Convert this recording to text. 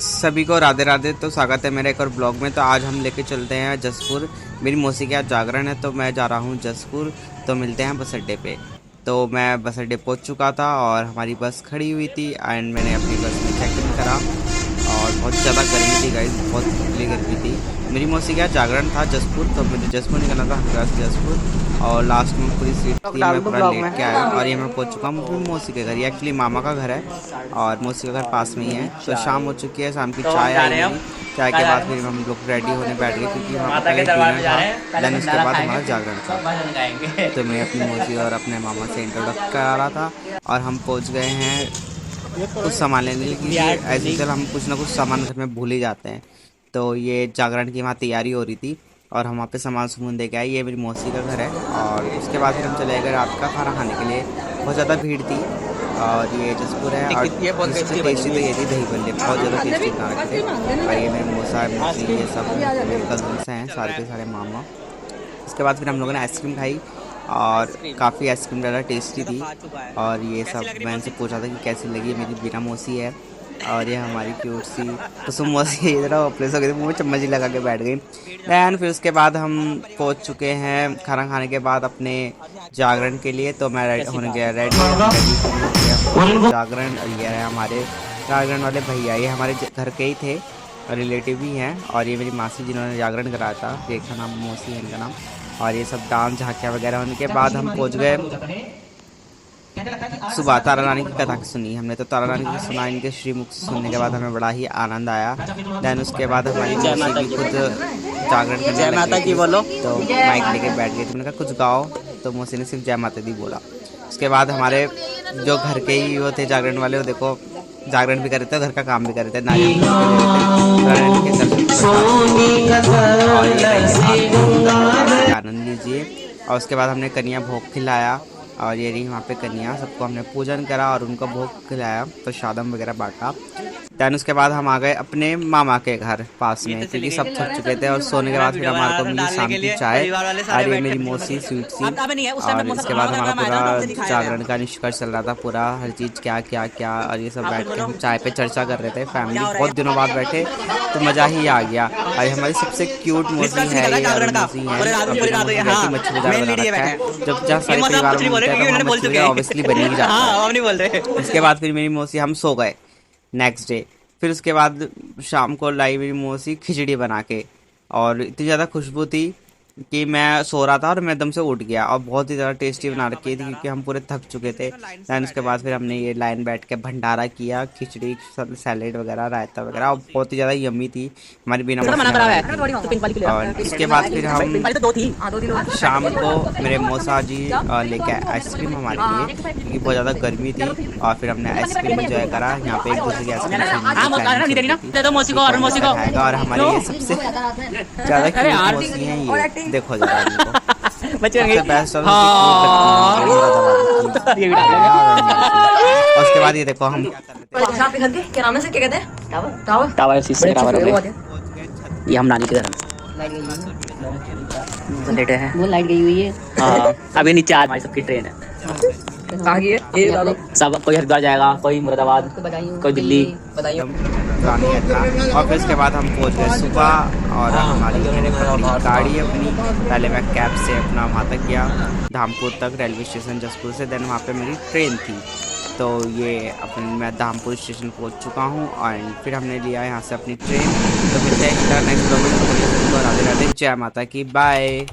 सभी को राधे राधे। तो स्वागत है मेरे एक और ब्लॉग में। तो आज हम लेके चलते हैं जसपुर। मेरी मौसी के यहाँ जागरण है तो मैं जा रहा हूँ जसपुर। तो मिलते हैं बस अड्डे पे। तो मैं बस अड्डे पहुँच चुका था और हमारी बस खड़ी हुई थी एंड मैंने अपनी बस में चेक इन करा। और बहुत ज़्यादा गर्मी थी गाइस, बहुत खुली गर्मी थी। मेरी मौसी के यहाँ जागरण था जसपुर, तो मुझे जसपुर निकलना था हरिद्वार से जसपुर। और लास्ट में पूरी सीट थी, मैं पूरा लेट के आया और ये मैं पहुंच चुका हूँ अपनी मौसी के घर। ये एक्चुअली मामा का घर है और मौसी का घर पास में ही है। तो शाम हो चुकी है, शाम की चाय आई मेरी। चाय के बाद फिर हम लोग रेडी होने बैठ गए क्योंकि वहाँ पे डिनर था। देन उसके बाद हमारा जागरण था। तो मैं अपनी मौसी और अपने मामा से इंट्रोडक्ट करा रहा था और हम पहुँच गए हैं कुछ सामान लेने के लिए। ऐसे चल हम कुछ ना कुछ सामान घर में भूल ही जाते हैं। तो ये जागरण की वहाँ तैयारी हो रही थी और हम वहाँ पे सामान सुमन दे के आए। ये मेरी मौसी का घर है। और उसके बाद फिर हम चले गए रात का खाना खाने के लिए। बहुत ज़्यादा भीड़ थी और ये जसपुर है और टेस्टी तो ये थी दही बल्ले, बहुत ज़्यादा टेस्टी बना रखे थे। और ये मेरे मौसा मौसी ये सब मेरे कजन्स हैं, सारे के सारे मामा। उसके बाद फिर हम लोगों ने आइसक्रीम खाई और काफ़ी आइसक्रीम ज़्यादा टेस्टी थी। और ये सब मैं इनसे पूछा था कि कैसी लगी। मेरी बीना मौसी है और ये हमारी क्यूट सी कुसुम मौसी इधर प्लेस हो गई थी, मुँह में चम्मच ही लगा के बैठ गई। दैन फिर उसके बाद हम पहुंच चुके हैं खाना खाने के बाद अपने जागरण के लिए। तो मैं रेडी होने गया, रेडी जागरण। ये है हमारे जागरण वाले भैया, ये हमारे घर के ही थे, रिलेटिव भी हैं। और ये मेरी मासी जिन्होंने जागरण कराया था, देखा नाम मौसी है इनका नाम। और ये सब डांस झांकियाँ वगैरह होने के बाद हम पहुंच गए सुबह। तारा रानी की कथा सुनी हमने। तो तारा रानी की सुना, इनके श्रीमुख सुनने के बाद हमें बड़ा ही आनंद आया। दैन उसके बाद हमारी मौसी भी खुद जागरण करने लगी थी, तो माइक लेके बैठ गई। तो मैंने कहा कुछ गाओ, तो मौसी ने सिर्फ जय माता दी बोला। उसके बाद हमारे जो घर के ही वो थे जागरण वाले, वो देखो जागरण भी कर रहे थे, घर का काम भी कर रहे थे, नारियल आनंद लीजिए। और उसके बाद हमने कन्या भोग खिलाया और ये रही वहाँ पे कन्या, सबको हमने पूजन करा और उनको भोग खिलाया, तो शादम वगैरह बांटा। दैन उसके बाद हम आ गए अपने मामा के घर पास में क्योंकि सब थक चुके थे। और सोने के बाद फिर हमारे को मिली शाम की चाय और ये मेरी मौसी स्वीट सी। और इसके बाद हमारा पूरा जागरण का निष्कर्ष चल रहा था, पूरा हर चीज़ क्या क्या क्या। और ये सब बैठ के हम चाय पे चर्चा कर रहे थे, फैमिली बहुत दिनों बाद बैठे तो मज़ा ही आ गया। और हमारी सबसे क्यूट मौसी है, ये मौसी है, मच्छी बाजार बना रखा है। जब जहाँ सारे परिवार मिलते हैं तो मच्छी बाजार ऑब्वियसली बनी ही जाता है। उसके बाद फिर मेरी मौसी, हम सो गए नेक्स्ट डे। फिर उसके बाद शाम को लाई मेरी मौसी खिचड़ी बना के, और इतनी ज़्यादा खुशबू थी कि मैं सो रहा था और मैं एकदम से उठ गया। और बहुत ही ज़्यादा टेस्टी बना रखी थी क्योंकि हम पूरे थक चुके थे। दैन उसके बाद फिर हमने ये लाइन बैठ के भंडारा किया, खिचड़ी सैलेड वगैरह रायता वगैरह, और बहुत ही ज़्यादा यम्मी थी हमारी बिना। और इसके बाद फिर हम शाम को मेरे मौसा जी लेके आए आइसक्रीम हमारे लिए क्योंकि बहुत ज़्यादा गर्मी थी। और फिर हमने आइसक्रीम इंजॉय करा यहाँ पे, एक दूसरे की आइसक्रीम। और हमारी ये सबसे ज़्यादा क्यूट मौसी हैं, ये देखो जरा इनको। बेस्ट। और उसके बाद ये देखो हम क्या नाम है, क्या कहते हैं, टावर ये हम नानी के घर लेटे हैं। वो लाइट गई हुई है। अभी नीचे हमारी सबकी ट्रेन है। सब कोई हरिद्वार जाएगा, कोई मुरादाबाद, कोई दिल्ली। और फिर उसके बाद हम पहुंच गए सुबह। और हमारी गाड़ी अपनी, पहले मैं कैब से अपना वहाँ तक गया धामपुर तक, रेलवे स्टेशन जसपुर से। देन वहाँ पे मेरी ट्रेन थी, तो ये अपने मैं धामपुर स्टेशन पहुँच चुका हूँ। और फिर हमने लिया यहाँ से अपनी ट्रेन। तो मिलते हैं नेक्स्ट ब्लॉग में। राधे राधे, जय माता की, बाय।